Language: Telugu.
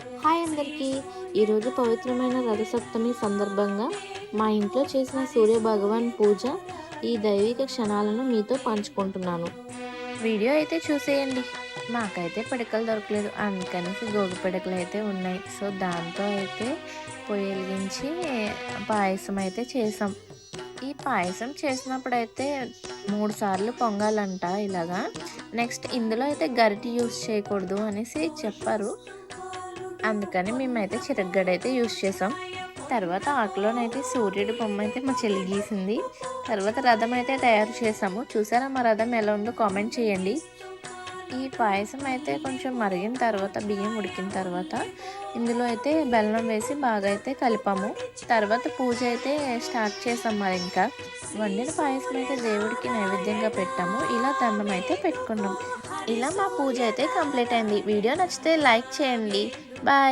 హాయ్ అందరికీ. ఈరోజు పవిత్రమైన రథసప్తమి సందర్భంగా మా ఇంట్లో చేసిన సూర్య భగవాన్ పూజ, ఈ దైవిక క్షణాలను మీతో పంచుకుంటున్నాను. వీడియో అయితే చూసేయండి. మాకైతే పిడకలు దొరకలేదు, అందుకనేసి గోగు పిడకలు అయితే ఉన్నాయి. సో దాంతో అయితే పొయ్యి వెలిగించి పాయసం అయితే చేసాం. ఈ పాయసం చేసినప్పుడైతే 3 సార్లు పొంగాలంట ఇలాగా. నెక్స్ట్ ఇందులో అయితే గరిటె యూస్ చేయకూడదు అనేసి చెప్పారు. అందుకని మేమైతే చిరగ్గడైతే యూస్ చేసాం. తర్వాత ఆకులోనైతే సూర్యుడి బొమ్మ అయితే మా చెల్లి గీసింది. తర్వాత రథం అయితే తయారు చేసాము. చూసారా మా రథం ఎలా ఉందో కామెంట్ చేయండి. ఈ పాయసం అయితే కొంచెం మరిగిన తర్వాత, బియ్యం ఉడికిన తర్వాత ఇందులో అయితే బెల్లం వేసి బాగా అయితే కలిపాము. తర్వాత పూజ అయితే స్టార్ట్ చేసాం. మరి ఇంకా వండిన పాయసం అయితే దేవుడికి నైవేద్యంగా పెట్టాము. ఇలా దండం అయితే పెట్టుకున్నాం. ఇలా మా పూజ అయితే కంప్లీట్ అయింది. వీడియో నచ్చితే లైక్ చేయండి. బాయ్.